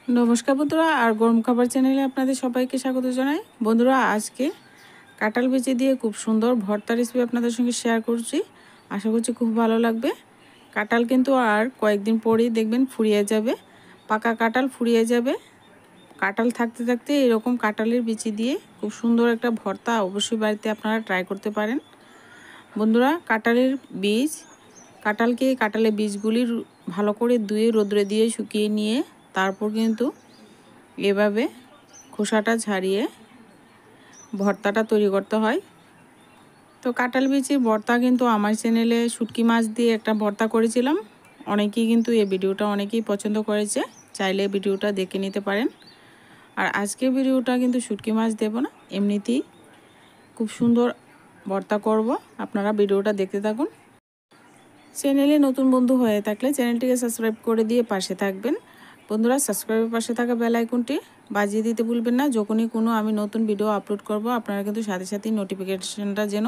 नमस्कार बंधुरा और गरम खाबार चैनेले आपनादेर सबाइके स्वागत जानाई। बंधुरा आज के काँठाल बिचि दिए खूब सुंदर भर्ता रेसिपि आपनादेर संगे शेयर करछि। आशा करछि खूब भालो लागबे। काँठाल किन्तु आर कयेकदिन परेई देखबेन फुरिये जाबे, पाका काँठाल फुरिये जाबे। काँठाल थाकते थाकते एरकम काँठालेर बिचि दिए खूब सुंदर एकटा भर्ता अवश्यई बाड़िते आपनारा ट्राई करते पारेन। बंधुरा काँठालेर बीज काँठालके काँठालेर बीजगुली भालो करे धुए रोद्रे दिए शुकिये निये तारपर किन्तु एभाবে খোসাটা ছাড়িয়ে ভর্তাটা তৈরি করতে হয়। তো কাঁঠাল বিচির ভর্তা কিন্তু আমার চ্যানেলে শুটকি মাছ দিয়ে একটা ভর্তা করেছিলাম। অনেকেই কিন্তু এই ভিডিওটা অনেকেই পছন্দ করেছে, চাইলে ভিডিওটা দেখে নিতে পারেন। আর আজকের ভিডিওটা কিন্তু শুটকি মাছ দেব না, এমনিতেই খুব সুন্দর ভর্তা করব। আপনারা ভিডিওটা দেখতে থাকুন। চ্যানেলে নতুন বন্ধু হয়ে থাকলে চ্যানেলটিকে সাবস্ক্রাইব করে দিয়ে পাশে থাকবেন। বন্ধুরা সাবস্ক্রাইবের পাশে থাকা বেল আইকনটি বাজিয়ে দিতে ভুলবেন না। যখনই কোনো আমি নতুন ভিডিও আপলোড করব আপনারা কিন্তু সাথে সাথেই নোটিফিকেশনটা যেন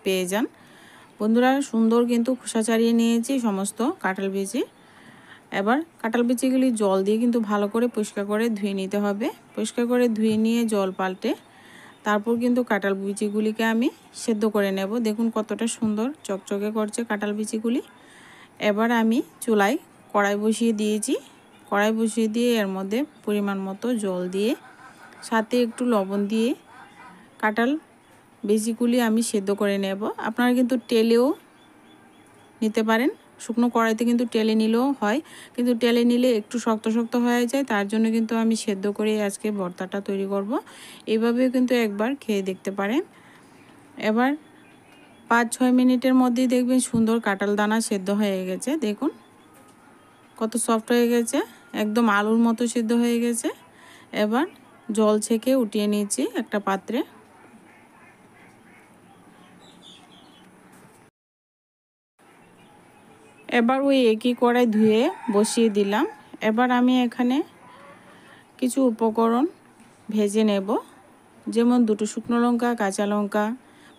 পেয়ে যান। বন্ধুরা সুন্দর কিন্তু খোসা ছাড়িয়ে নিয়েছি সমস্ত কাঁঠাল বিচি। এবার কাঁঠাল বিচিগুলি জল দিয়ে কিন্তু ভালো করে পরিষ্কার করে ধুয়ে নিতে হবে। পরিষ্কার করে ধুয়ে নিয়ে জল পাল্টে তারপর কিন্তু কাঁঠাল বিচিগুলিকে আমি সেদ্ধ করে নেব। দেখুন কতটা সুন্দর চকচকে করছে কাঁঠাল বিচিগুলি। এবার আমি চুলায় কড়াই বসিয়ে দিয়েছি। কড়াই বসিয়ে দিয়ে এর মধ্যে পরিমাণ মতো জল দিয়ে সাথে একটু লবণ দিয়ে কাঁঠাল বিচিগুলি আমি সেদ্ধ করে নেব। আপনারা কিন্তু টেলেও নিতে পারেন, শুকনো কড়াইতে কিন্তু টেলে নিলেও হয়, কিন্তু টেলে নিলে একটু শক্ত শক্ত হয়ে যায়। তার জন্য কিন্তু আমি সেদ্ধ করে আজকে ভর্তাটা তৈরি করব। এইভাবেও কিন্তু একবার খেয়ে দেখতে পারেন। এবার 5-6 মিনিটের মধ্যেই দেখবেন সুন্দর কাঁঠাল দানা সেদ্ধ হয়ে গেছে। দেখুন কত সফট হয়ে গেছে, একদম আলুর মতো সিদ্ধ হয়ে গেছে। এবার জল ছেঁকে উঠিয়ে নিয়েছি একটা পাত্রে। এবার ওই একই কড়াই ধুয়ে বসিয়ে দিলাম। এবার আমি এখানে কিছু উপকরণ ভেজে নেব, যেমন 2টো শুকনো লঙ্কা, কাঁচা লঙ্কা,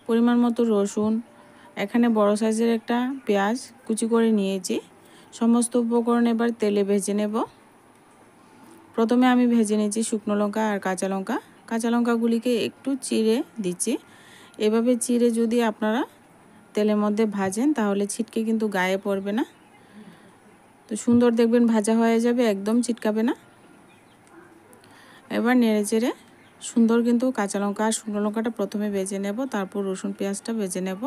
পরিমাণ মতো রসুন, এখানে বড় সাইজের একটা পেঁয়াজ কুচি করে নিয়েছি। সমস্ত উপকরণ এবার তেলে ভেজে নেব। প্রথমে আমি ভেজে নিয়েছি শুকনো লঙ্কা আর কাঁচা লঙ্কা। কাঁচা লঙ্কাগুলিকে একটু চিড়ে দিচ্ছি। এভাবে চিড়ে যদি আপনারা তেলের মধ্যে ভাজেন তাহলে ছিটকে কিন্তু গায়ে পড়বে না, তো সুন্দর দেখবেন ভাজা হয়ে যাবে, একদম ছিটকাবে না। এবার নেড়ে চেড়ে সুন্দর কিন্তু কাঁচা লঙ্কা আর শুকনো লঙ্কাটা প্রথমে ভেজে নেব, তারপর রসুন পেঁয়াজটা ভেজে নেব।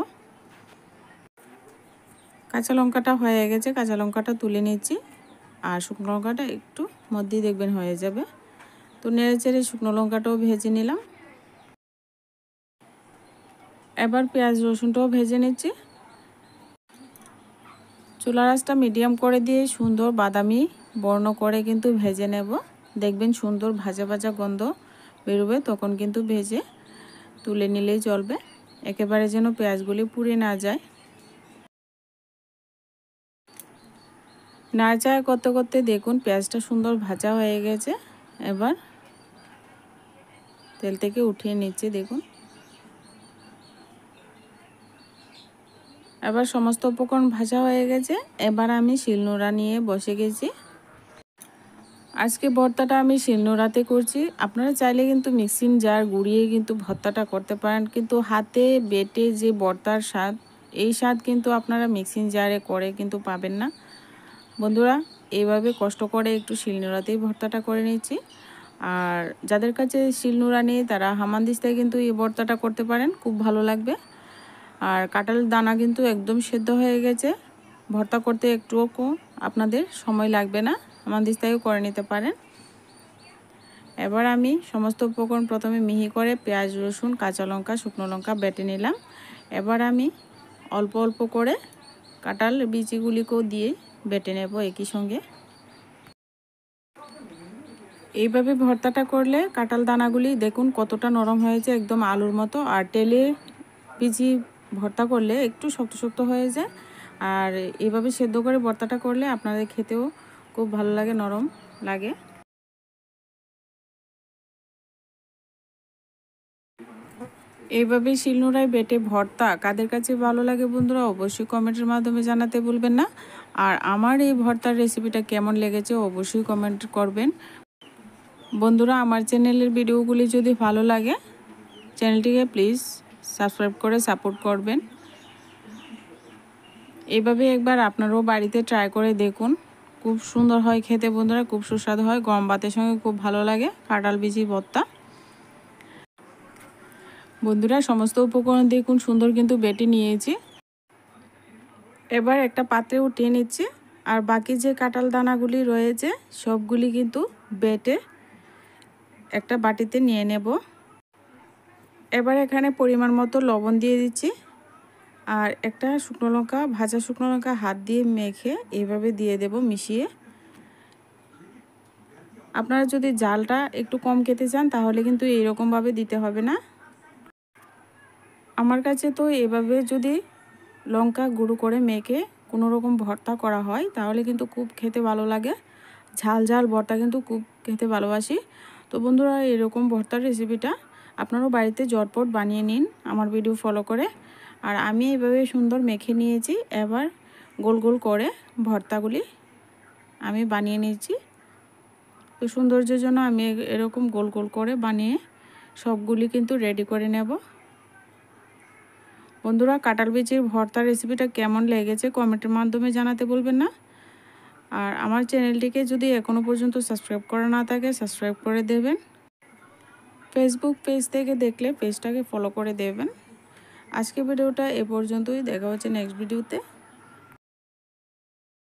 কাঁচা লঙ্কাটা হয়ে গেছে, কাঁচা লঙ্কাটা তুলে নিচ্ছি আর শুকনো লঙ্কাটা একটু মধ্যেই দেখবেন হয়ে যাবে। তো নেড়ে চেড়ে শুকনো লঙ্কাটাও ভেজে নিলাম। এবার পেঁয়াজ রসুনটাও ভেজে নিচ্ছি। চুলার আঁচটা মিডিয়াম করে দিয়ে সুন্দর বাদামি বর্ণ করে কিন্তু ভেজে নেব। দেখবেন সুন্দর ভাজা ভাজা গন্ধ বেরোবে, তখন কিন্তু ভেজে তুলে নিলেই চলবে, একেবারে যেন পেঁয়াজগুলি পুড়ে না যায়। নাড়াচাড়া করতে করতে দেখুন পেঁয়াজটা সুন্দর ভাজা হয়ে গেছে। এবার তেল থেকে উঠিয়ে নিচ্ছি। দেখুন এবার সমস্ত উপকরণ ভাজা হয়ে গেছে। এবার আমি শিলনোড়া নিয়ে বসে গেছি। আজকে ভর্তাটা আমি শিলনোড়াতে করছি। আপনারা চাইলে কিন্তু মিক্সিং জার গুঁড়িয়ে কিন্তু ভর্তাটা করতে পারেন, কিন্তু হাতে বেটে যে ভর্তার স্বাদ, এই স্বাদ কিন্তু আপনারা মিক্সিং জারে করে কিন্তু পাবেন না। বন্ধুরা এইভাবে কষ্ট করে একটু শিলনোড়াতেই ভর্তাটা করে নিচ্ছি। আর যাদের কাছে শিলনোড়া নেই তারা হামানদিস্তায় কিন্তু এই ভর্তাটা করতে পারেন, খুব ভালো লাগবে। আর কাঁঠাল দানা কিন্তু একদম সেদ্ধ হয়ে গেছে, ভর্তা করতে একটুও আপনাদের সময় লাগবে না, হামানদিস্তায়ও করে নিতে পারেন। এবার আমি সমস্ত উপকরণ প্রথমে মিহি করে পেঁয়াজ রসুন কাঁচা লঙ্কা শুকনো লঙ্কা বেটে নিলাম। এবার আমি অল্প অল্প করে কাঁঠাল বিচিগুলিকেও দিয়ে বেটে নেব একই সঙ্গে। এইভাবে ভর্তাটা করলে কাঁঠাল দানাগুলি দেখুন কতটা নরম হয়েছে, একদম আলুর মতো। আর তেলে বিচি ভর্তা করলে একটু শক্ত শক্ত হয়ে যায়, আর এইভাবে সেদ্ধ করে ভর্তাটা করলে আপনাদের খেতেও খুব ভালো লাগে, নরম লাগে। এইভাবে শিলনোড়ায় বেটে ভর্তা কাদের কাছে ভালো লাগে বন্ধুরা অবশ্যই কমেন্টের মাধ্যমে জানাতে ভুলবেন না। আর আমার এই ভর্তার রেসিপিটা কেমন লেগেছে অবশ্যই কমেন্ট করবেন। বন্ধুরা, আমার চ্যানেলের ভিডিওগুলি যদি ভালো লাগে চ্যানেলটিকে প্লিজ সাবস্ক্রাইব করে সাপোর্ট করবেন। এইভাবে একবার আপনারাও বাড়িতে ট্রাই করে দেখুন, খুব সুন্দর হয় খেতে বন্ধুরা, খুব সুস্বাদু হয়, গরম ভাতের সঙ্গে খুব ভালো লাগে কাঁঠাল বিচি ভর্তা। বন্ধুরা, সমস্ত উপকরণ দেখুন সুন্দর কিন্তু বেটে নিয়েছি। এবার একটা পাত্রে উঠিয়ে নিচ্ছি, আর বাকি যে কাঁঠাল দানাগুলি রয়েছে সবগুলি কিন্তু বেটে একটা বাটিতে নিয়ে নেব। এবার এখানে পরিমাণ মতো লবণ দিয়ে দিচ্ছি, আর একটা শুকনো লঙ্কা, ভাজা শুকনো লঙ্কা হাত দিয়ে মেখে এইভাবে দিয়ে দেব মিশিয়ে। আপনারা যদি জালটা একটু কম খেতে চান তাহলে কিন্তু এইরকমভাবে দিতে হবে না। আমার কাছে তো এভাবে যদি লঙ্কা গুঁড়ো করে মেখে কোনো রকম ভর্তা করা হয় তাহলে কিন্তু খুব খেতে ভালো লাগে। ঝাল ঝাল ভর্তা কিন্তু খুব খেতে ভালোবাসি। তো বন্ধুরা, এরকম ভর্তার রেসিপিটা আপনারাও বাড়িতে ঝটপট বানিয়ে নিন আমার ভিডিও ফলো করে। আর আমি এইভাবে সুন্দর মেখে নিয়েছি। এবার গোল গোল করে ভর্তাগুলি আমি বানিয়ে নিয়েছি। তো সৌন্দর্যের জন্য আমি এরকম গোল গোল করে বানিয়ে সবগুলি কিন্তু রেডি করে নেব। বন্ধুরা, কাঁঠাল বিচির ভর্তার রেসিপিটা কেমন লেগেছে কমেন্টের মাধ্যমে জানাতে বলবেন না। আর আমার চ্যানেলটিকে যদি এখনও পর্যন্ত সাবস্ক্রাইব করা না থাকে সাবস্ক্রাইব করে দেবেন। ফেসবুক পেজ থেকে দেখলে পেজটাকে ফলো করে দেবেন। আজকে ভিডিওটা এ পর্যন্তই, দেখা হচ্ছে নেক্সট ভিডিওতে।